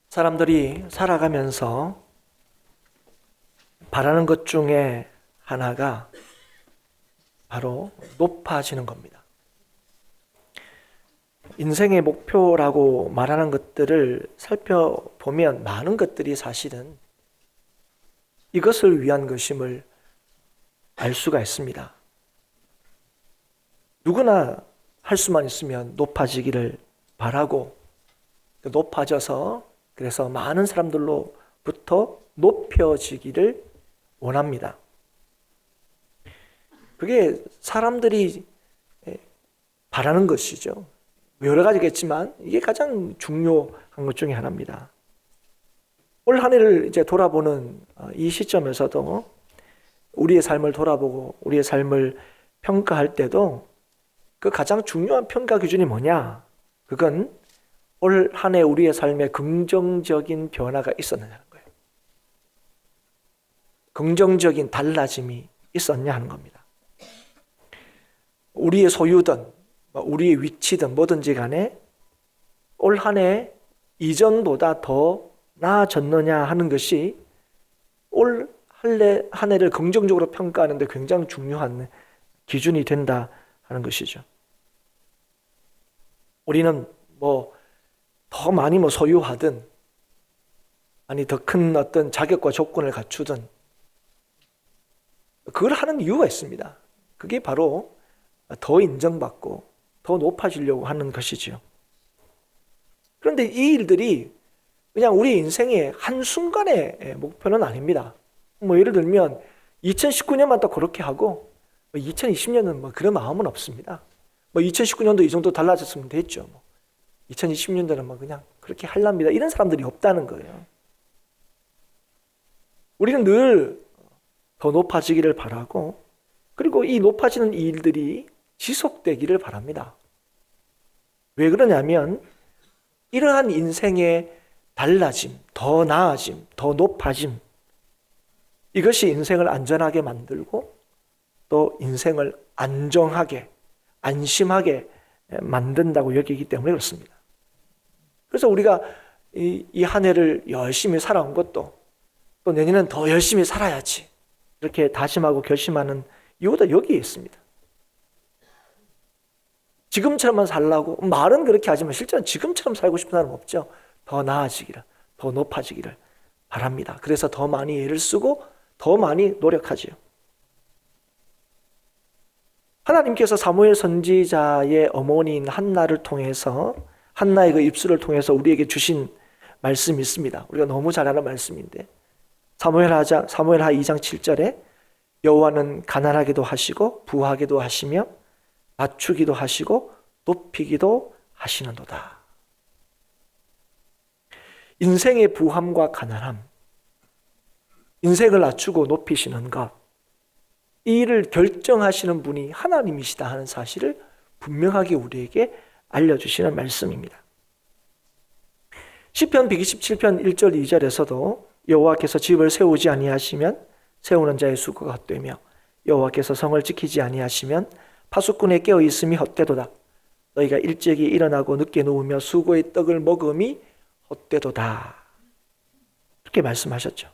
사람들이 살아가면서 바라는 것 중에 하나가 바로 높아지는 겁니다. 인생의 목표라고 말하는 것들을 살펴보면 많은 것들이 사실은 이것을 위한 것임을 알 수가 있습니다. 누구나 할 수만 있으면 높아지기를 바라고, 높아져서 그래서 많은 사람들로부터 높여지기를 원합니다. 그게 사람들이 바라는 것이죠. 여러 가지겠지만 이게 가장 중요한 것 중에 하나입니다. 올 한 해를 이제 돌아보는 이 시점에서도 우리의 삶을 돌아보고 우리의 삶을 평가할 때도 그 가장 중요한 평가 기준이 뭐냐? 그건 올 한 해 우리의 삶에 긍정적인 변화가 있었느냐는 거예요. 긍정적인 달라짐이 있었냐 하는 겁니다. 우리의 소유든 우리의 위치든 뭐든지 간에 올 한 해 이전보다 더 나아졌느냐 하는 것이 올 한 해를 긍정적으로 평가하는 데 굉장히 중요한 기준이 된다 하는 것이죠. 우리는 더 많이 소유하든 아니 더 큰 어떤 자격과 조건을 갖추든 그걸 하는 이유가 있습니다. 그게 바로 더 인정받고 더 높아지려고 하는 것이지요. 그런데 이 일들이 그냥 우리 인생의 한순간의 목표는 아닙니다. 예를 들면 2019년만 딱 그렇게 하고 2020년은 그런 마음은 없습니다. 2019년도 이 정도 달라졌으면 됐죠. 2020년도는 그냥 그렇게 하랍니다. 이런 사람들이 없다는 거예요. 우리는 늘 더 높아지기를 바라고, 그리고 이 높아지는 일들이 지속되기를 바랍니다. 왜 그러냐면 이러한 인생의 달라짐, 더 나아짐, 더 높아짐, 이것이 인생을 안전하게 만들고 또 인생을 안정하게, 안심하게 만든다고 여기기 때문에 그렇습니다. 그래서 우리가 이 한 해를 열심히 살아온 것도 또 내년엔 더 열심히 살아야지 이렇게 다짐하고 결심하는 이유도 여기에 있습니다. 지금처럼만 살라고 말은 그렇게 하지만 실제로 지금처럼 살고 싶은 사람은 없죠. 더 나아지기를, 더 높아지기를 바랍니다. 그래서 더 많이 애를 쓰고 더 많이 노력하지요. 하나님께서 사무엘 선지자의 어머니인 한나를 통해서, 한나의 그 입술을 통해서 우리에게 주신 말씀이 있습니다. 우리가 너무 잘 아는 말씀인데 사무엘하 2장 7절에 여호와는 가난하게도 하시고 부하게도 하시며 낮추기도 하시고 높이기도 하시는도다. 인생의 부함과 가난함, 인생을 낮추고 높이시는 것, 이 일을 결정하시는 분이 하나님이시다 하는 사실을 분명하게 우리에게 알려주시는 말씀입니다. 시편 127편 1절 2절에서도 여호와께서 집을 세우지 아니하시면 세우는 자의 수고가 헛되며 여호와께서 성을 지키지 아니하시면 파수꾼의 깨어 있음이 헛되도다. 너희가 일찍이 일어나고 늦게 누우며 수고의 떡을 먹음이 헛되도다. 이렇게 말씀하셨죠.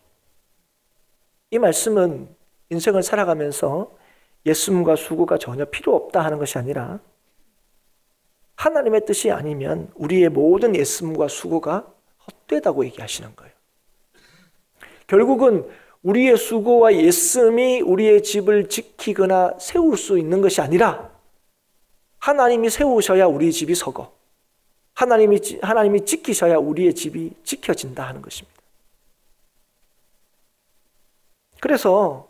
이 말씀은 인생을 살아가면서 예숨과 수고가 전혀 필요 없다 하는 것이 아니라 하나님의 뜻이 아니면 우리의 모든 예숨과 수고가 헛되다고 얘기하시는 거예요. 결국은 우리의 수고와 예씀이 우리의 집을 지키거나 세울 수 있는 것이 아니라 하나님이 세우셔야 우리 집이 서고 하나님이 지키셔야 우리의 집이 지켜진다 하는 것입니다. 그래서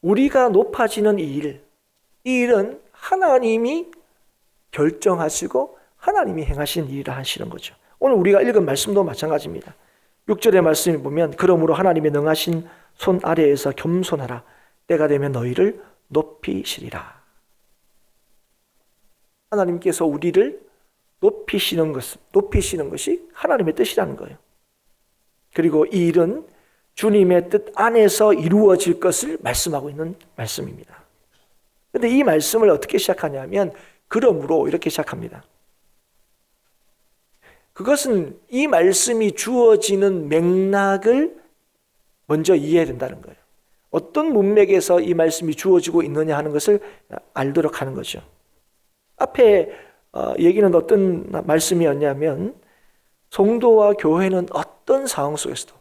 우리가 높아지는 이 일은 하나님이 결정하시고 하나님이 행하신 일이라 하시는 거죠. 오늘 우리가 읽은 말씀도 마찬가지입니다. 6절의 말씀을 보면 그러므로 하나님의 능하신 손 아래에서 겸손하라. 때가 되면 너희를 높이시리라. 하나님께서 우리를 높이시는 것이 하나님의 뜻이라는 거예요. 그리고 이 일은 주님의 뜻 안에서 이루어질 것을 말씀하고 있는 말씀입니다. 그런데 이 말씀을 어떻게 시작하냐면 그러므로 이렇게 시작합니다. 그것은 이 말씀이 주어지는 맥락을 먼저 이해해야 된다는 거예요. 어떤 문맥에서 이 말씀이 주어지고 있느냐 하는 것을 알도록 하는 거죠. 앞에 얘기는 어떤 말씀이었냐면 성도와 교회는 어떤 상황 속에서도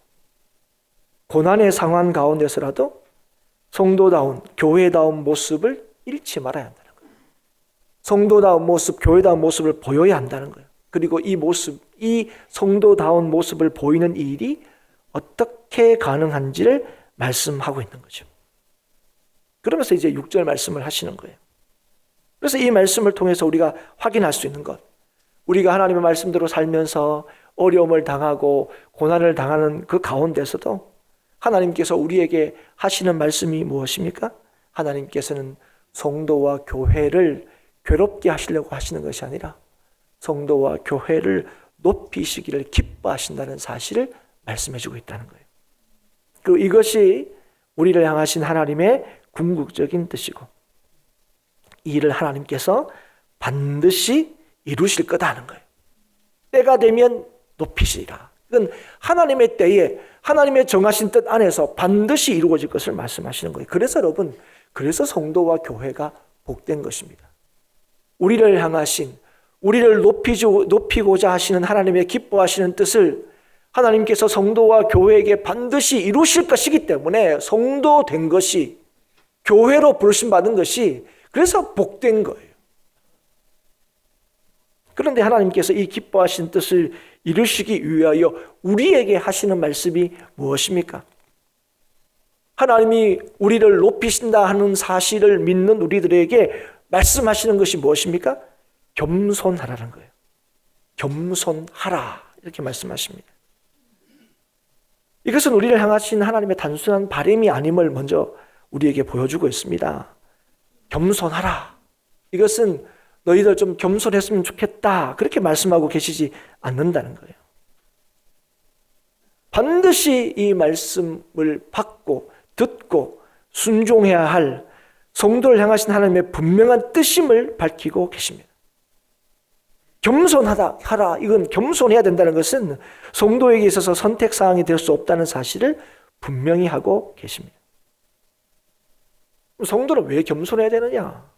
고난의 상황 가운데서라도 성도다운 교회다운 모습을 잃지 말아야 한다는 거예요. 성도다운 모습, 교회다운 모습을 보여야 한다는 거예요. 그리고 이 모습, 이 성도다운 모습을 보이는 일이 어떻게 가능한지를 말씀하고 있는 거죠. 그러면서 이제 6절 말씀을 하시는 거예요. 그래서 이 말씀을 통해서 우리가 확인할 수 있는 것, 우리가 하나님의 말씀대로 살면서 어려움을 당하고 고난을 당하는 그 가운데서도 하나님께서 우리에게 하시는 말씀이 무엇입니까? 하나님께서는 성도와 교회를 괴롭게 하시려고 하시는 것이 아니라 성도와 교회를 높이시기를 기뻐하신다는 사실을 말씀해주고 있다는 거예요. 그리고 이것이 우리를 향하신 하나님의 궁극적인 뜻이고 이 일을 하나님께서 반드시 이루실 거다 하는 거예요. 때가 되면 높이시리라. 이건 하나님의 때에 하나님의 정하신 뜻 안에서 반드시 이루어질 것을 말씀하시는 거예요. 그래서 여러분, 그래서 성도와 교회가 복된 것입니다. 우리를 향하신, 우리를 높이고자 하시는 하나님의 기뻐하시는 뜻을 하나님께서 성도와 교회에게 반드시 이루실 것이기 때문에 성도 된 것이, 교회로 부르심 받은 것이 그래서 복된 거예요. 그런데 하나님께서 이 기뻐하신 뜻을 이루시기 위하여 우리에게 하시는 말씀이 무엇입니까? 하나님이 우리를 높이신다 하는 사실을 믿는 우리들에게 말씀하시는 것이 무엇입니까? 겸손하라는 거예요. 겸손하라 이렇게 말씀하십니다. 이것은 우리를 향하신 하나님의 단순한 바람이 아님을 먼저 우리에게 보여주고 있습니다. 겸손하라. 이것은 너희들 좀 겸손했으면 좋겠다 그렇게 말씀하고 계시지 않는다는 거예요. 반드시 이 말씀을 받고 듣고 순종해야 할 성도를 향하신 하나님의 분명한 뜻임을 밝히고 계십니다. 겸손하다 하라. 이건 겸손해야 된다는 것은 성도에게 있어서 선택사항이 될 수 없다는 사실을 분명히 하고 계십니다. 성도는 왜 겸손해야 되느냐?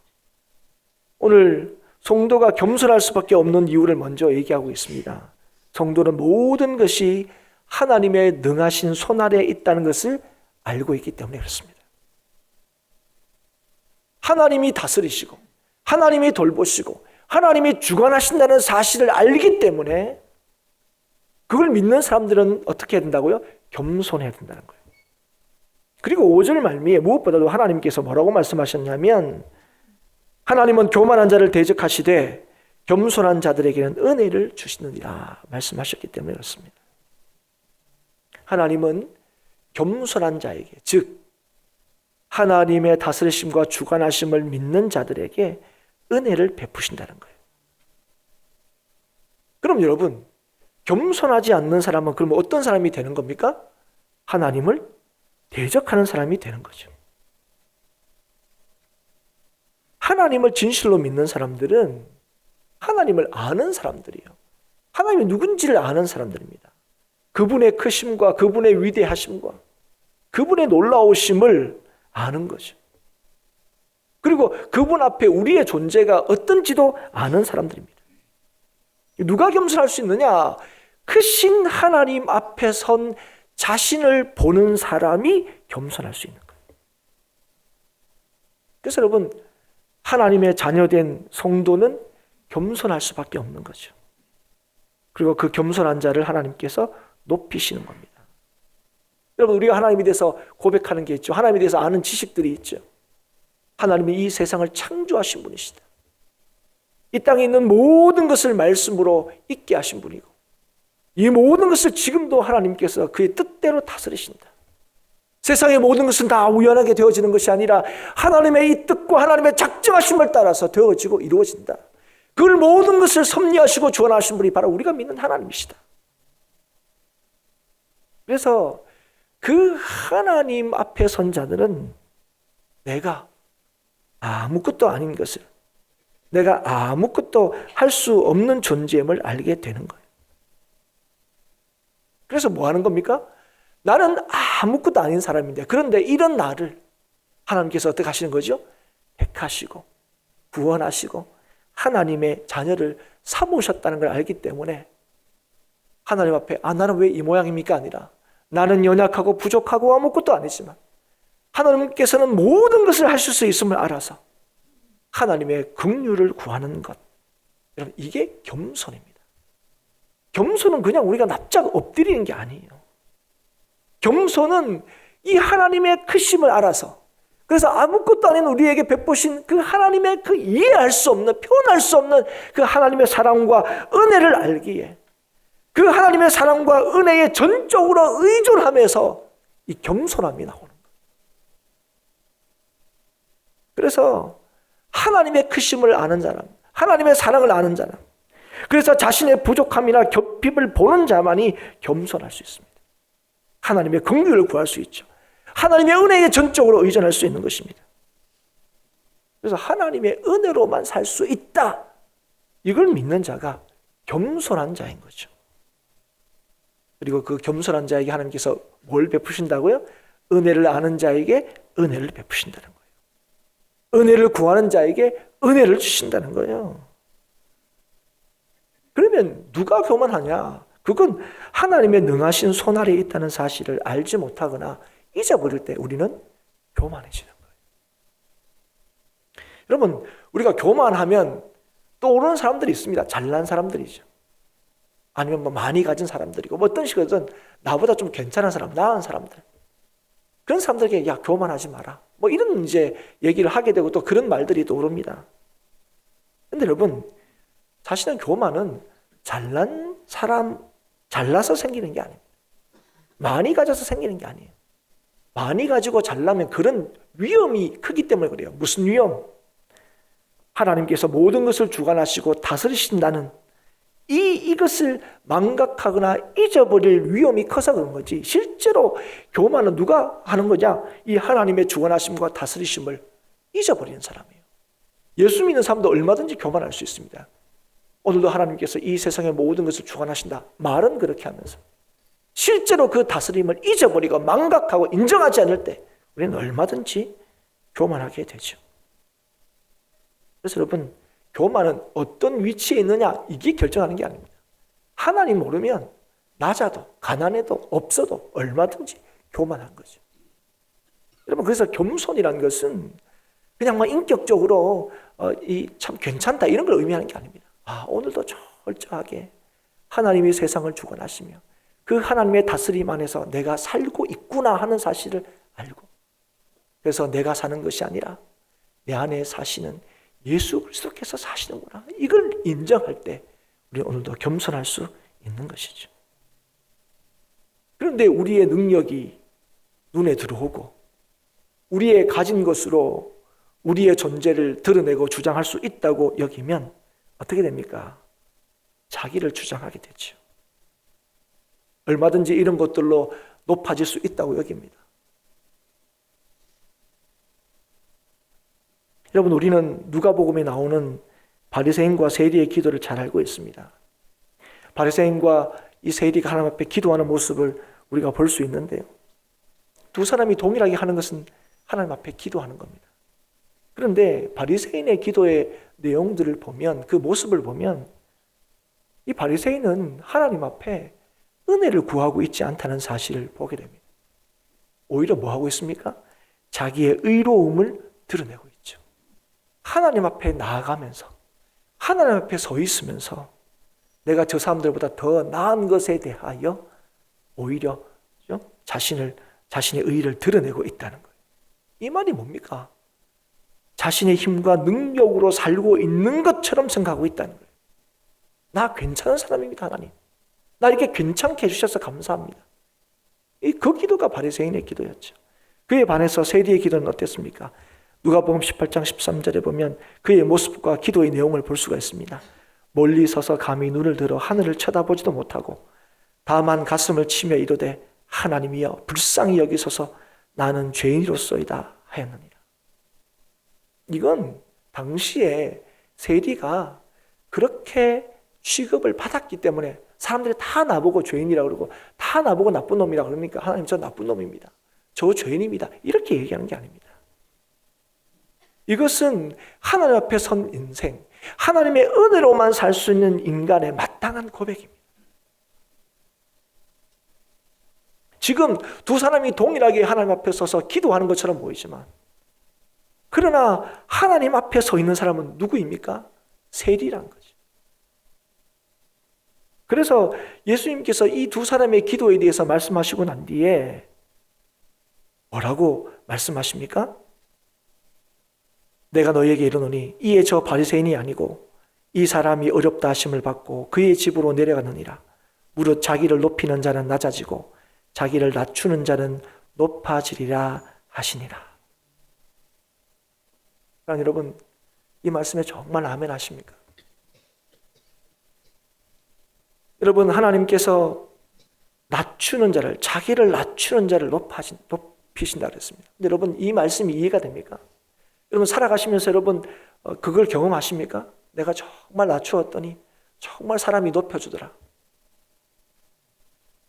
오늘 성도가 겸손할 수밖에 없는 이유를 먼저 얘기하고 있습니다. 성도는 모든 것이 하나님의 능하신 손 아래에 있다는 것을 알고 있기 때문에 그렇습니다. 하나님이 다스리시고 하나님이 돌보시고 하나님이 주관하신다는 사실을 알기 때문에 그걸 믿는 사람들은 어떻게 해야 된다고요? 겸손해야 된다는 거예요. 그리고 5절 말미에 무엇보다도 하나님께서 뭐라고 말씀하셨냐면 하나님은 교만한 자를 대적하시되 겸손한 자들에게는 은혜를 주시느니라 말씀하셨기 때문에 그렇습니다. 하나님은 겸손한 자에게, 즉 하나님의 다스리심과 주관하심을 믿는 자들에게 은혜를 베푸신다는 거예요. 그럼 여러분, 겸손하지 않는 사람은 그럼 어떤 사람이 되는 겁니까? 하나님을 대적하는 사람이 되는 거죠. 하나님을 진실로 믿는 사람들은 하나님을 아는 사람들이에요. 하나님이 누군지를 아는 사람들입니다. 그분의 크심과 그분의 위대하심과 그분의 놀라우심을 아는 거죠. 그리고 그분 앞에 우리의 존재가 어떤지도 아는 사람들입니다. 누가 겸손할 수 있느냐? 크신 하나님 앞에 선 자신을 보는 사람이 겸손할 수 있는 거예요. 그래서 여러분, 하나님의 자녀된 성도는 겸손할 수밖에 없는 거죠. 그리고 그 겸손한 자를 하나님께서 높이시는 겁니다. 여러분, 우리가 하나님에 대해서 고백하는 게 있죠. 하나님에 대해서 아는 지식들이 있죠. 하나님이 이 세상을 창조하신 분이시다. 이 땅에 있는 모든 것을 말씀으로 있게 하신 분이고 이 모든 것을 지금도 하나님께서 그의 뜻대로 다스리신다. 세상의 모든 것은 다 우연하게 되어지는 것이 아니라 하나님의 이 뜻과 하나님의 작정하심을 따라서 되어지고 이루어진다. 그걸 모든 것을 섭리하시고 주관하신 분이 바로 우리가 믿는 하나님이시다. 그래서 그 하나님 앞에 선 자들은 내가 아무것도 아닌 것을, 내가 아무것도 할 수 없는 존재임을 알게 되는 거예요. 그래서 뭐 하는 겁니까? 나는 아무것도 아닌 사람인데, 그런데 이런 나를 하나님께서 어떻게 하시는 거죠? 택하시고 구원하시고 하나님의 자녀를 삼으셨다는 걸 알기 때문에 하나님 앞에 나는 왜 이 모양입니까? 아니라 나는 연약하고 부족하고 아무것도 아니지만 하나님께서는 모든 것을 하실 수 있음을 알아서 하나님의 긍휼을 구하는 것. 여러분, 이게 겸손입니다. 겸손은 그냥 우리가 납작 엎드리는 게 아니에요. 겸손은 이 하나님의 크심을 알아서, 그래서 아무것도 아닌 우리에게 베푸신 그 하나님의 그 이해할 수 없는, 표현할 수 없는 그 하나님의 사랑과 은혜를 알기에 그 하나님의 사랑과 은혜에 전적으로 의존하면서 이 겸손함이 나오는 거예요. 그래서 하나님의 크심을 아는 사람, 하나님의 사랑을 아는 사람, 그래서 자신의 부족함이나 결핍을 보는 자만이 겸손할 수 있습니다. 하나님의 긍휼을 구할 수 있죠. 하나님의 은혜에 전적으로 의존할 수 있는 것입니다. 그래서 하나님의 은혜로만 살 수 있다, 이걸 믿는 자가 겸손한 자인 거죠. 그리고 그 겸손한 자에게 하나님께서 뭘 베푸신다고요? 은혜를 아는 자에게 은혜를 베푸신다는 거예요. 은혜를 구하는 자에게 은혜를 주신다는 거예요. 그러면 누가 교만하냐? 그건 하나님의 능하신 손 아래에 있다는 사실을 알지 못하거나 잊어버릴 때 우리는 교만해지는 거예요. 여러분, 우리가 교만하면 떠오르는 사람들이 있습니다. 잘난 사람들이죠. 아니면 뭐 많이 가진 사람들이고, 뭐 어떤 식으로든 나보다 좀 괜찮은 사람, 나은 사람들, 그런 사람들에게 야, 교만하지 마라, 뭐 이런 이제 얘기를 하게 되고 또 그런 말들이 떠오릅니다. 근데 여러분, 사실은 교만은 잘난 사람, 잘나서 생기는 게 아닙니다. 많이 가져서 생기는 게 아니에요. 많이 가지고 잘나면 그런 위험이 크기 때문에 그래요. 무슨 위험? 하나님께서 모든 것을 주관하시고 다스리신다는 이것을 망각하거나 잊어버릴 위험이 커서 그런 거지, 실제로 교만은 누가 하는 거냐? 이 하나님의 주관하심과 다스리심을 잊어버리는 사람이에요. 예수 믿는 사람도 얼마든지 교만할 수 있습니다. 오늘도 하나님께서 이 세상의 모든 것을 주관하신다, 말은 그렇게 하면서 실제로 그 다스림을 잊어버리고 망각하고 인정하지 않을 때 우리는 얼마든지 교만하게 되죠. 그래서 여러분, 교만은 어떤 위치에 있느냐, 이게 결정하는 게 아닙니다. 하나님 모르면 낮아도 가난해도 없어도 얼마든지 교만한 거죠. 여러분, 그래서 겸손이라는 것은 그냥 뭐 인격적으로 참 괜찮다 이런 걸 의미하는 게 아닙니다. 오늘도 철저하게 하나님이 세상을 주관하시며 그 하나님의 다스림 안에서 내가 살고 있구나 하는 사실을 알고, 그래서 내가 사는 것이 아니라 내 안에 사시는 예수 그리스도께서 사시는구나, 이걸 인정할 때 우리 오늘도 겸손할 수 있는 것이죠. 그런데 우리의 능력이 눈에 들어오고 우리의 가진 것으로 우리의 존재를 드러내고 주장할 수 있다고 여기면 어떻게 됩니까? 자기를 주장하게 되죠. 얼마든지 이런 것들로 높아질 수 있다고 여깁니다. 여러분, 우리는 누가복음에 나오는 바리새인과 세리의 기도를 잘 알고 있습니다. 바리새인과 이 세리가 하나님 앞에 기도하는 모습을 우리가 볼 수 있는데요, 두 사람이 동일하게 하는 것은 하나님 앞에 기도하는 겁니다. 그런데 바리새인의 기도의 내용들을 보면, 그 모습을 보면 이 바리새인은 하나님 앞에 은혜를 구하고 있지 않다는 사실을 보게 됩니다. 오히려 뭐 하고 있습니까? 자기의 의로움을 드러내고 있죠. 하나님 앞에 나아가면서, 하나님 앞에 서 있으면서 내가 저 사람들보다 더 나은 것에 대하여 오히려 자신의 의의를 드러내고 있다는 거예요. 이 말이 뭡니까? 자신의 힘과 능력으로 살고 있는 것처럼 생각하고 있다는 거예요. 나 괜찮은 사람입니다, 하나님. 나 이렇게 괜찮게 해주셔서 감사합니다. 그 기도가 바리새인의 기도였죠. 그에 반해서 세리의 기도는 어땠습니까? 누가복음 18장 13절에 보면 그의 모습과 기도의 내용을 볼 수가 있습니다. 멀리 서서 감히 눈을 들어 하늘을 쳐다보지도 못하고 다만 가슴을 치며 이르되 하나님이여 불쌍히 여기소서 나는 죄인이로소이다 하였느니라. 이건 당시에 세리가 그렇게 취급을 받았기 때문에 사람들이 다 나보고 죄인이라고 그러고 다 다 나보고 나쁜 놈이라 그러니까 하나님 저 나쁜 놈입니다. 저 죄인입니다. 이렇게 얘기하는 게 아닙니다. 이것은 하나님 앞에 선 인생, 하나님의 은혜로만 살 수 있는 인간의 마땅한 고백입니다. 지금 두 사람이 동일하게 하나님 앞에 서서 기도하는 것처럼 보이지만, 그러나 하나님 앞에 서 있는 사람은 누구입니까? 세리란 거죠. 그래서 예수님께서 이 두 사람의 기도에 대해서 말씀하시고 난 뒤에 뭐라고 말씀하십니까? 내가 너희에게 이르노니 이에 저 바리새인이 아니고 이 사람이 어렵다 하심을 받고 그의 집으로 내려가느니라. 무릇 자기를 높이는 자는 낮아지고 자기를 낮추는 자는 높아지리라 하시니라. 사랑하는 여러분, 이 말씀에 정말 아멘 하십니까? 여러분, 하나님께서 낮추는 자를, 자기를 낮추는 자를 높이신다 그랬습니다. 근데 여러분, 이 말씀이 이해가 됩니까? 여러분, 살아가시면서 여러분 그걸 경험하십니까? 내가 정말 낮추었더니 정말 사람이 높여주더라.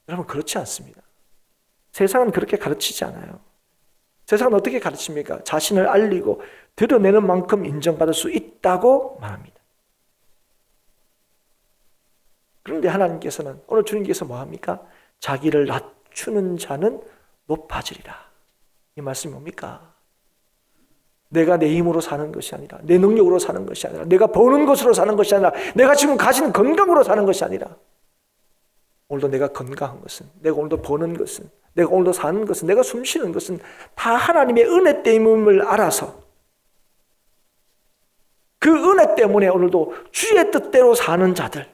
여러분, 그렇지 않습니다. 세상은 그렇게 가르치지 않아요. 세상은 어떻게 가르칩니까? 자신을 알리고 드러내는 만큼 인정받을 수 있다고 말합니다. 그런데 하나님께서는, 오늘 주님께서 뭐합니까? 자기를 낮추는 자는 높아지리라. 이 말씀이 뭡니까? 내가 내 힘으로 사는 것이 아니라, 내 능력으로 사는 것이 아니라, 내가 버는 것으로 사는 것이 아니라, 내가 지금 가진 건강으로 사는 것이 아니라, 오늘도 내가 건강한 것은, 내가 오늘도 버는 것은, 내가 오늘도 사는 것은, 내가 숨쉬는 것은 다 하나님의 은혜 때문임을 알아서 그 은혜 때문에 오늘도 주의 뜻대로 사는 자들,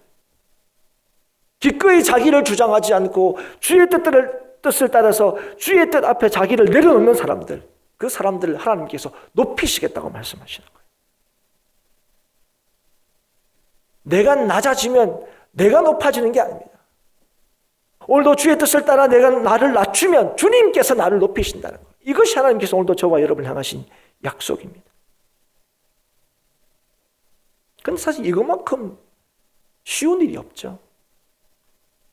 기꺼이 자기를 주장하지 않고 주의 뜻을 따라서 주의 뜻 앞에 자기를 내려놓는 사람들, 그 사람들을 하나님께서 높이시겠다고 말씀하시는 거예요. 내가 낮아지면 내가 높아지는 게 아닙니다. 오늘도 주의 뜻을 따라 내가 나를 낮추면 주님께서 나를 높이신다는 거예요. 이것이 하나님께서 오늘도 저와 여러분을 향하신 약속입니다. 그런데 사실 이것만큼 쉬운 일이 없죠.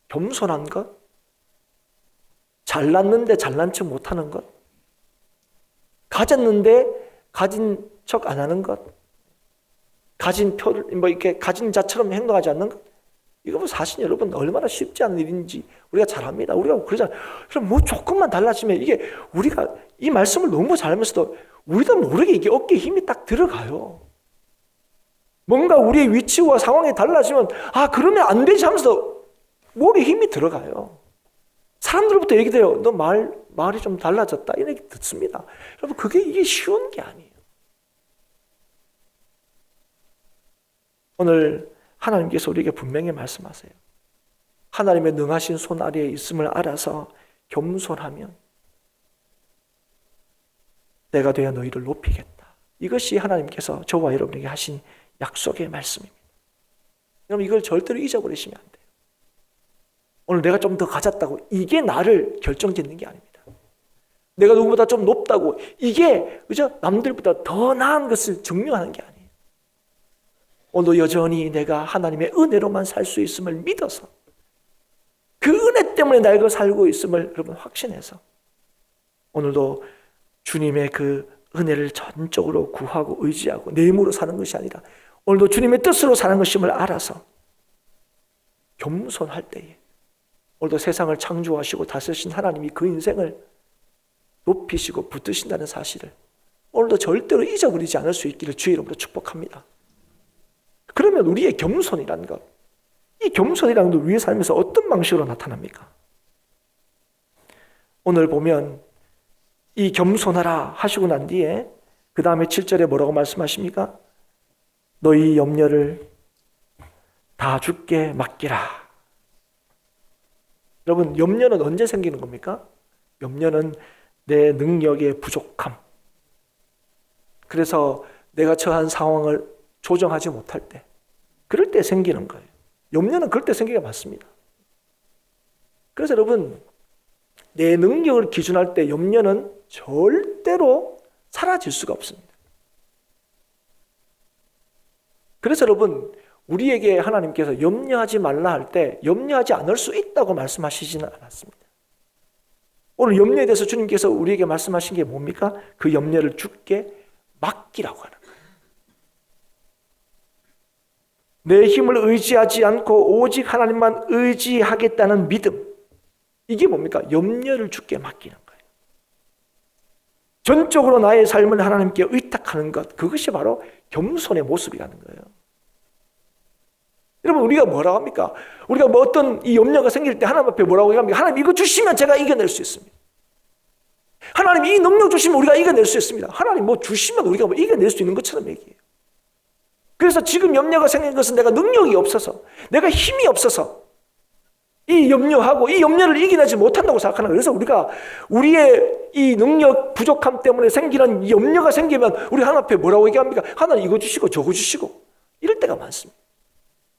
겸손한 것, 잘났는데 잘난 척 못하는 것, 가졌는데 가진 척 안 하는 것, 가진 표를 이렇게 가진 자처럼 행동하지 않는 것, 이거 뭐 사실 여러분 얼마나 쉽지 않은 일인지 우리가 잘 압니다. 우리가 그러잖아요. 그럼 뭐 조금만 달라지면 이게 우리가 이 말씀을 너무 잘 하면서도 우리도 모르게 이게 어깨에 힘이 딱 들어가요. 뭔가 우리의 위치와 상황이 달라지면 그러면 안 되지 하면서도 몸에 힘이 들어가요. 사람들부터 얘기돼요. 너 말이 좀 달라졌다. 이런 얘기 듣습니다. 여러분, 이게 쉬운 게 아니에요. 오늘 하나님께서 우리에게 분명히 말씀하세요. 하나님의 능하신 손 아래에 있음을 알아서 겸손하면 내가 되어 너희를 높이겠다. 이것이 하나님께서 저와 여러분에게 하신 약속의 말씀입니다. 여러분, 이걸 절대로 잊어버리시면 안 돼요. 오늘 내가 좀 더 가졌다고 이게 나를 결정짓는 게 아닙니다. 내가 누구보다 좀 높다고 이게 그죠? 남들보다 더 나은 것을 증명하는 게 아니에요. 오늘도 여전히 내가 하나님의 은혜로만 살 수 있음을 믿어서 그 은혜 때문에 내가 살고 있음을 여러분 확신해서 오늘도 주님의 그 은혜를 전적으로 구하고 의지하고 내 힘으로 사는 것이 아니라 오늘도 주님의 뜻으로 사는 것임을 알아서 겸손할 때에 오늘도 세상을 창조하시고 다스리신 하나님이 그 인생을 높이시고 붙드신다는 사실을 오늘도 절대로 잊어버리지 않을 수 있기를 주의 이름으로 축복합니다. 그러면 우리의 겸손이라는 것, 이 겸손이라는 것 우리의 삶에서 어떤 방식으로 나타납니까? 오늘 보면 이 겸손하라 하시고 난 뒤에 그 다음에 7절에 뭐라고 말씀하십니까? 너희 염려를 다 주께 맡기라. 여러분, 염려는 언제 생기는 겁니까? 염려는 내 능력의 부족함, 그래서 내가 처한 상황을 조정하지 못할 때, 그럴 때 생기는 거예요. 염려는 그럴 때 생기게 맞습니다. 그래서 여러분, 내 능력을 기준할 때 염려는 절대로 사라질 수가 없습니다. 그래서 여러분, 우리에게 하나님께서 염려하지 말라 할 때 염려하지 않을 수 있다고 말씀하시지는 않았습니다. 오늘 염려에 대해서 주님께서 우리에게 말씀하신 게 뭡니까? 그 염려를 주께 맡기라고 하는 거예요. 내 힘을 의지하지 않고 오직 하나님만 의지하겠다는 믿음. 이게 뭡니까? 염려를 주께 맡기는 거예요. 전적으로 나의 삶을 하나님께 의탁하는 것, 그것이 바로 겸손의 모습이라는 거예요. 여러분, 우리가 뭐라고 합니까? 우리가 뭐 어떤 이 염려가 생길 때 하나님 앞에 뭐라고 합니까? 하나님 이거 주시면 제가 이겨낼 수 있습니다. 하나님 이 능력 주시면 우리가 이겨낼 수 있습니다. 하나님 뭐 주시면 우리가 뭐 이겨낼 수 있는 것처럼 얘기해요. 그래서 지금 염려가 생긴 것은 내가 능력이 없어서, 내가 힘이 없어서 이 염려하고 이 염려를 이겨내지 못한다고 생각하는 거예요. 그래서 우리가 우리의 이 능력 부족함 때문에 생기는 염려가 생기면 우리 하나님 앞에 뭐라고 얘기합니까? 하나님 이거 주시고 저거 주시고 이럴 때가 많습니다.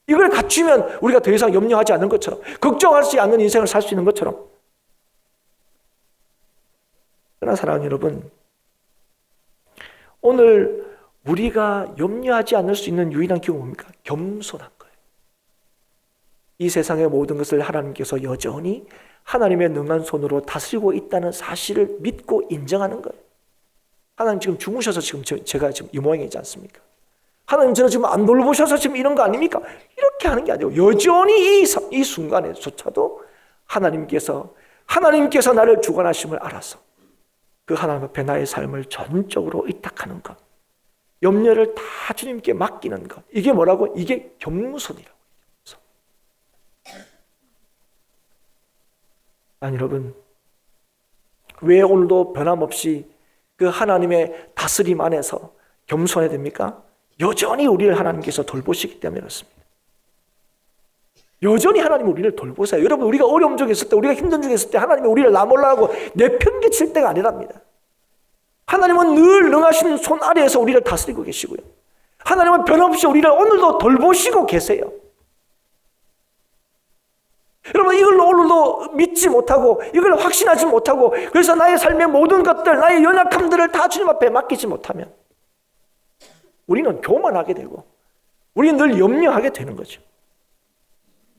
이걸 갖추면 우리가 더 이상 염려하지 않는 것처럼, 걱정하지 않는 인생을 살 수 있는 것처럼. 그러나 사랑하는 여러분, 오늘 우리가 염려하지 않을 수 있는 유일한 기회가 뭡니까? 겸손한 거예요. 이 세상의 모든 것을 하나님께서 여전히 하나님의 능한 손으로 다스리고 있다는 사실을 믿고 인정하는 거예요. 하나님 지금 주무셔서 지금 제가 지금 이 모양이지 않습니까? 하나님 저를 지금 안 돌보셔서 지금 이런 거 아닙니까? 이렇게 하는 게 아니고 여전히 이 순간에조차도 하나님께서 나를 주관하심을 알아서 그 하나님 앞에 나의 삶을 전적으로 의탁하는 것, 염려를 다 주님께 맡기는 것, 이게 뭐라고? 이게 겸손이라고. 아니 여러분, 왜 오늘도 변함없이 그 하나님의 다스림 안에서 겸손해야 됩니까? 여전히 우리를 하나님께서 돌보시기 때문에 그렇습니다. 여전히 하나님은 우리를 돌보세요. 여러분, 우리가 어려움 중에 있을 때, 우리가 힘든 중에 있을 때 하나님이 우리를 나몰라하고 내팽개칠 때가 아니랍니다. 하나님은 늘 능하신 손 아래에서 우리를 다스리고 계시고요. 하나님은 변함없이 우리를 오늘도 돌보시고 계세요. 여러분, 이걸 오늘도 믿지 못하고 이걸 확신하지 못하고 그래서 나의 삶의 모든 것들, 나의 연약함들을 다 주님 앞에 맡기지 못하면 우리는 교만하게 되고 우리는 늘 염려하게 되는 거죠.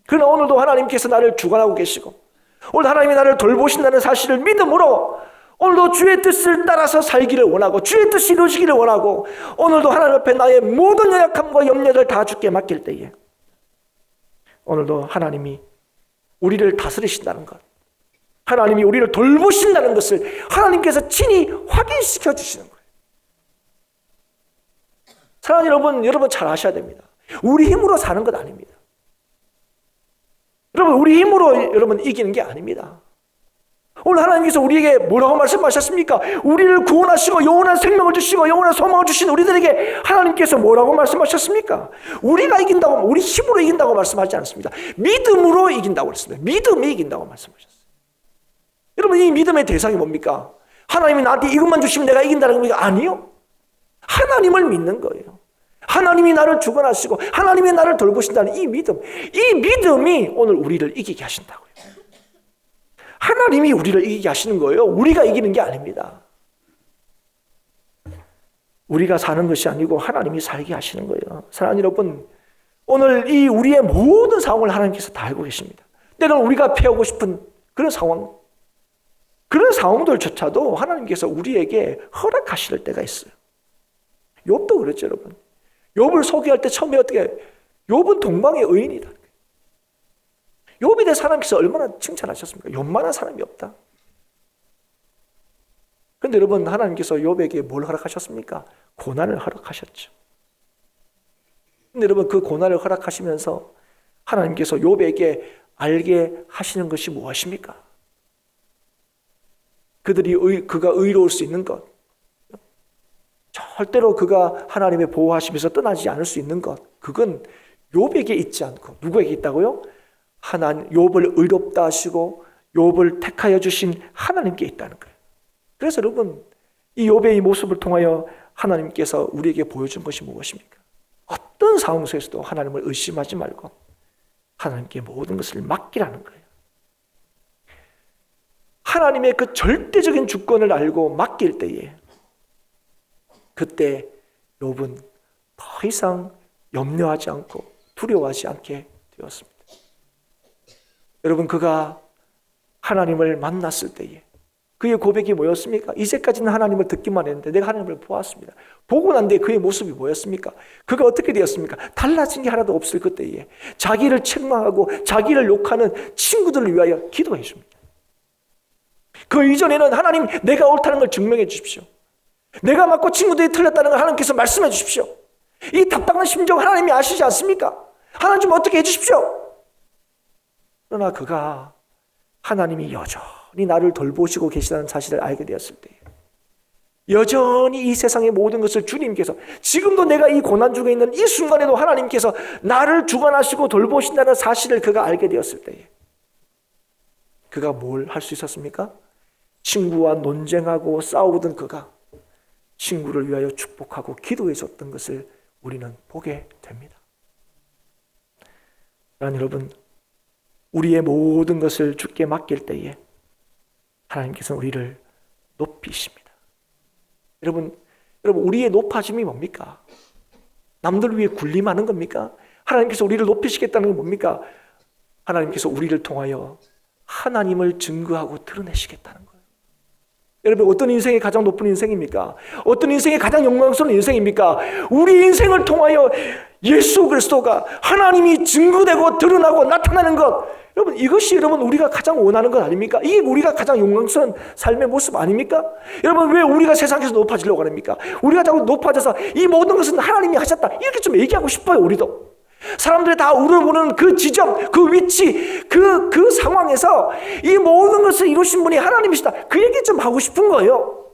그러나 오늘도 하나님께서 나를 주관하고 계시고 오늘 하나님이 나를 돌보신다는 사실을 믿음으로 오늘도 주의 뜻을 따라서 살기를 원하고 주의 뜻이 이루어지기를 원하고 오늘도 하나님 앞에 나의 모든 연약함과 염려를 다 주께 맡길 때에 오늘도 하나님이 우리를 다스리신다는 것, 하나님이 우리를 돌보신다는 것을 하나님께서 친히 확인시켜 주시는 거예요. 사랑하는 여러분 잘 아셔야 됩니다. 우리 힘으로 사는 것 아닙니다. 여러분, 우리 힘으로 여러분 이기는 게 아닙니다. 오늘 하나님께서 우리에게 뭐라고 말씀하셨습니까? 우리를 구원하시고 영원한 생명을 주시고 영원한 소망을 주신 우리들에게 하나님께서 뭐라고 말씀하셨습니까? 우리가 이긴다고, 우리 힘으로 이긴다고 말씀하지 않았습니다. 믿음으로 이긴다고 했습니다. 믿음이 이긴다고 말씀하셨어요. 여러분, 이 믿음의 대상이 뭡니까? 하나님이 나한테 이것만 주시면 내가 이긴다는 겁니까? 아니요. 하나님을 믿는 거예요. 하나님이 나를 주관하시고 하나님이 나를 돌보신다는 이 믿음이 오늘 우리를 이기게 하신다고요. 하나님이 우리를 이기게 하시는 거예요. 우리가 이기는 게 아닙니다. 우리가 사는 것이 아니고 하나님이 살게 하시는 거예요. 사랑하는 여러분, 오늘 이 우리의 모든 상황을 하나님께서 다 알고 계십니다. 때로는 우리가 피하고 싶은 그런 상황들조차도 하나님께서 우리에게 허락하실 때가 있어요. 욥도 그랬죠, 여러분. 욥을 소개할 때 처음에 어떻게, 욥은 동방의 의인이다. 욥에 대해 하나님께서 얼마나 칭찬하셨습니까? 욥만한 사람이 없다. 그런데 여러분, 하나님께서 욥에게 뭘 허락하셨습니까? 고난을 허락하셨죠. 그런데 여러분, 그 고난을 허락하시면서 하나님께서 욥에게 알게 하시는 것이 무엇입니까? 그가 의로울 수 있는 것, 절대로 그가 하나님의 보호하심에서 떠나지 않을 수 있는 것, 그건 욥에게 있지 않고 누구에게 있다고요? 하나님, 욥을 의롭다 하시고 욥을 택하여 주신 하나님께 있다는 거예요. 그래서 여러분, 이 욥의 이 모습을 통하여 하나님께서 우리에게 보여준 것이 무엇입니까? 어떤 상황 속에서도 하나님을 의심하지 말고 하나님께 모든 것을 맡기라는 거예요. 하나님의 그 절대적인 주권을 알고 맡길 때에 그때 욥은 더 이상 염려하지 않고 두려워하지 않게 되었습니다. 여러분, 그가 하나님을 만났을 때에 그의 고백이 뭐였습니까? 이제까지는 하나님을 듣기만 했는데 내가 하나님을 보았습니다. 보고 난 뒤에 그의 모습이 뭐였습니까? 그가 어떻게 되었습니까? 달라진 게 하나도 없을 그때에 자기를 책망하고 자기를 욕하는 친구들을 위하여 기도해 줍니다. 그 이전에는 하나님, 내가 옳다는 걸 증명해 주십시오. 내가 맞고 친구들이 틀렸다는 걸 하나님께서 말씀해 주십시오. 이 답답한 심정 하나님이 아시지 않습니까? 하나님 좀 어떻게 해 주십시오. 그러나 그가 하나님이 여전히 나를 돌보시고 계시다는 사실을 알게 되었을 때, 여전히 이 세상의 모든 것을 주님께서, 지금도 내가 이 고난 중에 있는 이 순간에도 하나님께서 나를 주관하시고 돌보신다는 사실을 그가 알게 되었을 때, 그가 뭘 할 수 있었습니까? 친구와 논쟁하고 싸우던 그가 친구를 위하여 축복하고 기도해 줬던 것을 우리는 보게 됩니다. 그러나 여러분, 우리의 모든 것을 주께 맡길 때에 하나님께서는 우리를 높이십니다. 여러분, 우리의 높아짐이 뭡니까? 남들 위해 군림하는 겁니까? 하나님께서 우리를 높이시겠다는 건 뭡니까? 하나님께서 우리를 통하여 하나님을 증거하고 드러내시겠다는 거예요. 여러분, 어떤 인생이 가장 높은 인생입니까? 어떤 인생이 가장 영광스러운 인생입니까? 우리 인생을 통하여 예수 그리스도가 하나님이 증거되고 드러나고 나타나는 것, 여러분, 이것이 여러분 우리가 가장 원하는 것 아닙니까? 이게 우리가 가장 영광스러운 삶의 모습 아닙니까? 여러분, 왜 우리가 세상에서 높아지려고 합니까? 우리가 자꾸 높아져서 이 모든 것은 하나님이 하셨다, 이렇게 좀 얘기하고 싶어요. 우리도 사람들이 다 우러보는 그 지점, 그 위치, 그 상황에서 이 모든 것을 이루신 분이 하나님이시다, 그 얘기 좀 하고 싶은 거예요.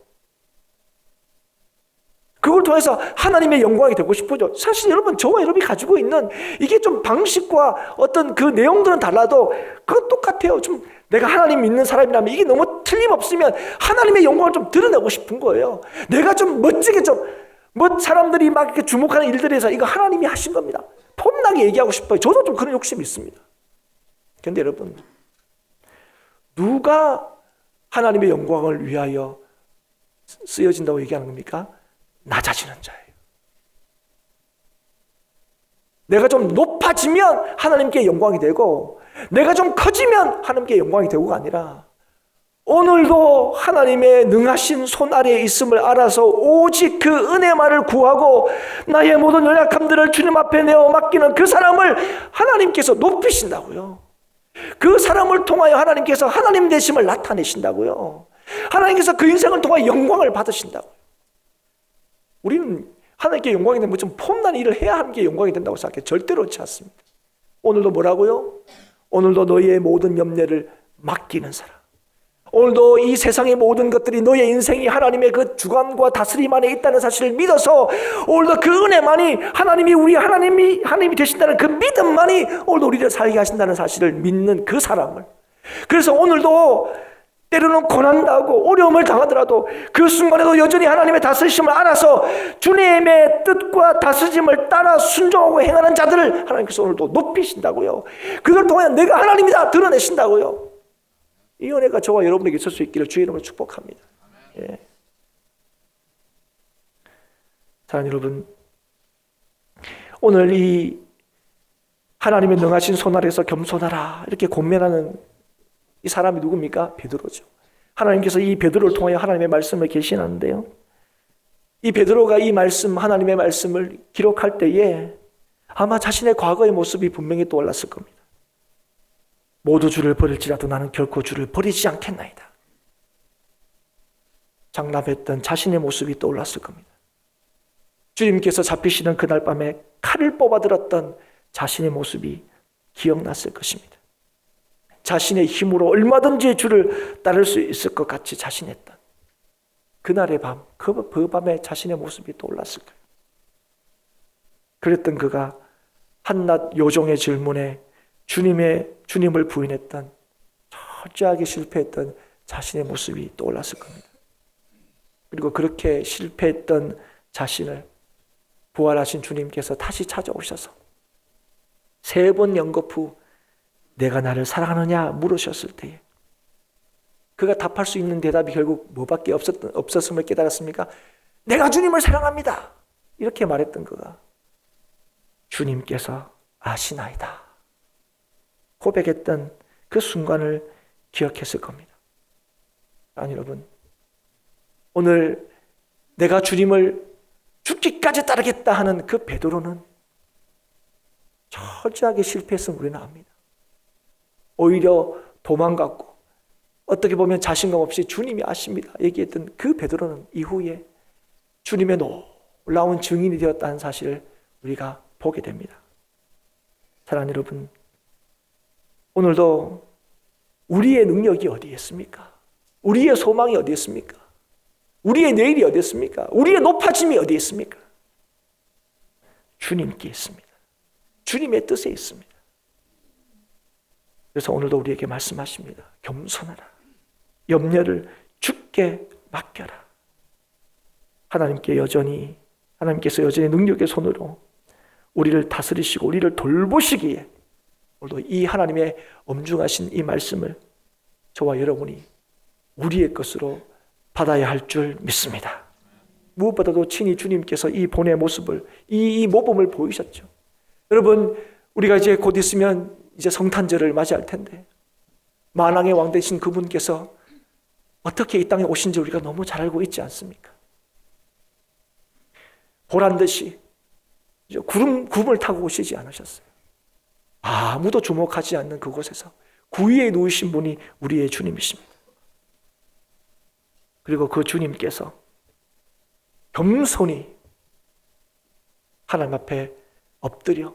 그걸 통해서 하나님의 영광이 되고 싶어죠. 사실 여러분, 저와 여러분이 가지고 있는 이게 좀 방식과 어떤 그 내용들은 달라도 그건 똑같아요. 좀 내가 하나님 믿는 사람이라면 이게 너무 틀림없으면 하나님의 영광을 좀 드러내고 싶은 거예요. 내가 좀 멋지게 사람들이 막 이렇게 주목하는 일들에서 이거 하나님이 하신 겁니다, 폼나게 얘기하고 싶어요. 저도 좀 그런 욕심이 있습니다. 그런데 여러분, 누가 하나님의 영광을 위하여 쓰여진다고 얘기하는 겁니까? 낮아지는 자예요. 내가 좀 높아지면 하나님께 영광이 되고, 내가 좀 커지면 하나님께 영광이 되고가 아니라, 오늘도 하나님의 능하신 손 아래에 있음을 알아서 오직 그 은혜만을 구하고 나의 모든 연약함들을 주님 앞에 내어 맡기는 그 사람을 하나님께서 높이신다고요. 그 사람을 통하여 하나님께서 하나님 되심을 나타내신다고요. 하나님께서 그 인생을 통하여 영광을 받으신다고요. 우리는 하나님께 영광이 되면 좀 폼난 일을 해야 하는 게 영광이 된다고 생각해요. 절대로 그렇지 않습니다. 오늘도 뭐라고요? 오늘도 너희의 모든 염려를 맡기는 사람, 오늘도 이 세상의 모든 것들이 너의 인생이 하나님의 그 주관과 다스림 안에 있다는 사실을 믿어서 오늘도 그 은혜만이 하나님이 되신다는 그 믿음만이 오늘도 우리를 살게 하신다는 사실을 믿는 그 사람을, 그래서 오늘도 때로는 고난당하고 어려움을 당하더라도 그 순간에도 여전히 하나님의 다스리심을 알아서 주님의 뜻과 다스림을 따라 순종하고 행하는 자들을 하나님께서 오늘도 높이신다고요. 그걸 통해 내가 하나님이다 드러내신다고요. 이 은혜가 저와 여러분에게 있을 수 있기를 주의 이름으로 축복합니다. 예. 자, 여러분, 오늘 이 하나님의 능하신 손 아래에서 겸손하라 이렇게 권면하는 이 사람이 누굽니까? 베드로죠. 하나님께서 이 베드로를 통하여 하나님의 말씀을 계시하는데요, 이 베드로가 이 말씀, 하나님의 말씀을 기록할 때에 아마 자신의 과거의 모습이 분명히 떠올랐을 겁니다. 모두 주를 버릴지라도 나는 결코 주를 버리지 않겠나이다. 장담했던 자신의 모습이 떠올랐을 겁니다. 주님께서 잡히시는 그날 밤에 칼을 뽑아들었던 자신의 모습이 기억났을 것입니다. 자신의 힘으로 얼마든지 주를 따를 수 있을 것 같이 자신했던 그날의 밤, 그 밤에 자신의 모습이 떠올랐을 거예요. 그랬던 그가 한낱 요종의 질문에 주님을 부인했던, 철저하게 실패했던 자신의 모습이 떠올랐을 겁니다. 그리고 그렇게 실패했던 자신을 부활하신 주님께서 다시 찾아오셔서 3번 연겁 후 내가 나를 사랑하느냐 물으셨을 때에 그가 답할 수 있는 대답이 결국 뭐밖에 없었음을 깨달았습니까? 내가 주님을 사랑합니다. 이렇게 말했던 그가 주님께서 아시나이다 고백했던 그 순간을 기억했을 겁니다. 아니 여러분, 오늘 내가 주님을 죽기까지 따르겠다 하는 그 베드로는 철저하게 실패했음을 우리는 압니다. 오히려 도망갔고 어떻게 보면 자신감 없이 주님이 아십니다 얘기했던 그 베드로는 이후에 주님의 놀라운 증인이 되었다는 사실을 우리가 보게 됩니다. 사랑하는 여러분, 오늘도 우리의 능력이 어디에 있습니까? 우리의 소망이 어디에 있습니까? 우리의 내일이 어디에 있습니까? 우리의 높아짐이 어디에 있습니까? 주님께 있습니다. 주님의 뜻에 있습니다. 그래서 오늘도 우리에게 말씀하십니다. 겸손하라. 염려를 주께 맡겨라. 하나님께서 여전히 능력의 손으로 우리를 다스리시고 우리를 돌보시기에 오늘도 이 하나님의 엄중하신 이 말씀을 저와 여러분이 우리의 것으로 받아야 할 줄 믿습니다. 무엇보다도 친히 주님께서 이 본의 모습을, 이 모범을 보이셨죠. 여러분, 우리가 이제 곧 있으면 이제 성탄절을 맞이할 텐데 만왕의 왕 되신 그분께서 어떻게 이 땅에 오신지 우리가 너무 잘 알고 있지 않습니까? 보란 듯이 구름을 타고 오시지 않으셨어요. 아무도 주목하지 않는 그곳에서 구위에 누우신 분이 우리의 주님이십니다. 그리고 그 주님께서 겸손히 하나님 앞에 엎드려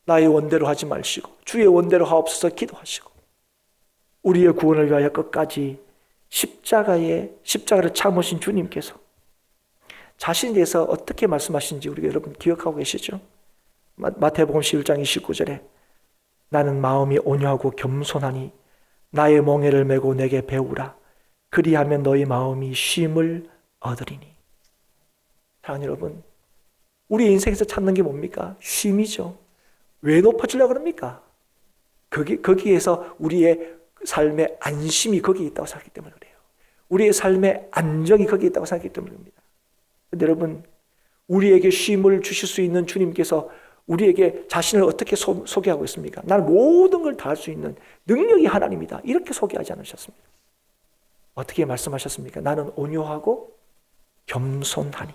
나의 원대로 하지 마시고 주의 원대로 하옵소서 기도하시고 우리의 구원을 위하여 끝까지 십자가를 참으신 주님께서 자신에 대해서 어떻게 말씀하신지 우리가 여러분 기억하고 계시죠? 마태복음 11장 29절에 나는 마음이 온유하고 겸손하니 나의 멍에를 메고 내게 배우라. 그리하면 너희 마음이 쉼을 얻으리니. 사랑하는 여러분, 우리 인생에서 찾는 게 뭡니까? 쉼이죠. 왜 높아지려고 그럽니까? 거기에서 우리의 삶의 안심이 거기에 있다고 생각하기 때문에 그래요. 우리의 삶의 안정이 거기에 있다고 생각하기 때문에 그럽니다. 그런데 여러분, 우리에게 쉼을 주실 수 있는 주님께서 우리에게 자신을 어떻게 소개하고 있습니까? 나는 모든 걸 다 할 수 있는 능력이 하나님이다. 이렇게 소개하지 않으셨습니까? 어떻게 말씀하셨습니까? 나는 온유하고 겸손하니.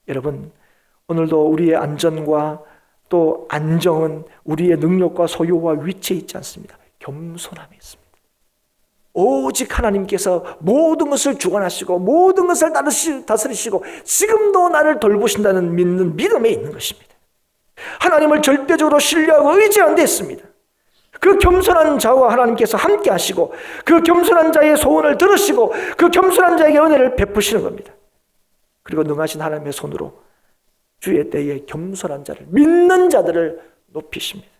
여러분, 오늘도 우리의 안전과 또 안정은 우리의 능력과 소유와 위치에 있지 않습니다. 겸손함에 있습니다. 오직 하나님께서 모든 것을 주관하시고 모든 것을 다스리시고 지금도 나를 돌보신다는 믿는 믿음에 있는 것입니다. 하나님을 절대적으로 신뢰하고 의지하는 데 있습니다. 그 겸손한 자와 하나님께서 함께 하시고 그 겸손한 자의 소원을 들으시고 그 겸손한 자에게 은혜를 베푸시는 겁니다. 그리고 능하신 하나님의 손으로 주의 때에 겸손한 자를, 믿는 자들을 높이십니다.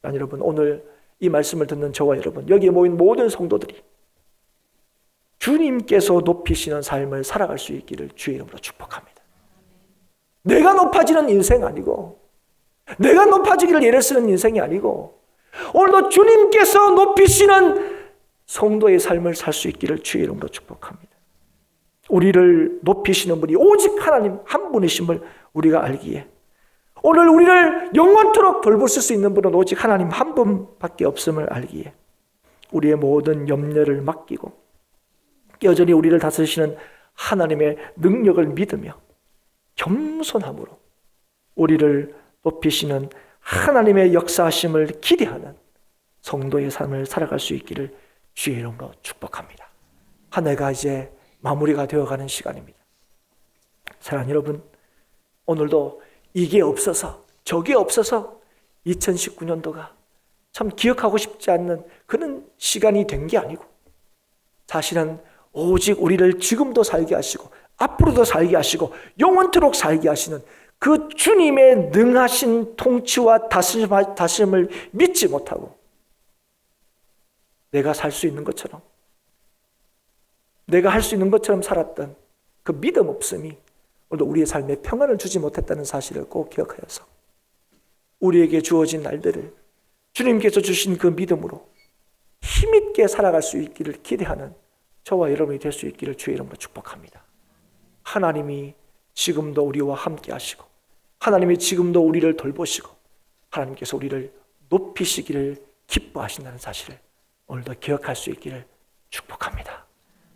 여러분, 오늘 이 말씀을 듣는 저와 여러분, 여기에 모인 모든 성도들이 주님께서 높이시는 삶을 살아갈 수 있기를 주의 이름으로 축복합니다. 내가 높아지는 인생 아니고 내가 높아지기를 예를 쓰는 인생이 아니고 오늘도 주님께서 높이시는 성도의 삶을 살 수 있기를 주의 이름으로 축복합니다. 우리를 높이시는 분이 오직 하나님 한 분이심을 우리가 알기에 오늘 우리를 영원토록 돌보실 수 있는 분은 오직 하나님 한 분밖에 없음을 알기에 우리의 모든 염려를 맡기고 여전히 우리를 다스리시는 하나님의 능력을 믿으며 겸손함으로 우리를 높이시는 하나님의 역사하심을 기대하는 성도의 삶을 살아갈 수 있기를 주의 이름으로 축복합니다. 한 해가 이제 마무리가 되어가는 시간입니다. 사랑하는 여러분, 오늘도 이게 없어서 저게 없어서 2019년도가 참 기억하고 싶지 않는 그런 시간이 된 게 아니고 사실은 오직 우리를 지금도 살게 하시고 앞으로도 살게 하시고 영원토록 살게 하시는 그 주님의 능하신 통치와 다스림을 믿지 못하고 내가 살 수 있는 것처럼 내가 할 수 있는 것처럼 살았던 그 믿음 없음이 오늘도 우리의 삶에 평안을 주지 못했다는 사실을 꼭 기억하여서 우리에게 주어진 날들을 주님께서 주신 그 믿음으로 힘있게 살아갈 수 있기를 기대하는 저와 여러분이 될 수 있기를 주의 이름으로 축복합니다. 하나님이 지금도 우리와 함께 하시고 하나님이 지금도 우리를 돌보시고 하나님께서 우리를 높이시기를 기뻐하신다는 사실을 오늘도 기억할 수 있기를 축복합니다.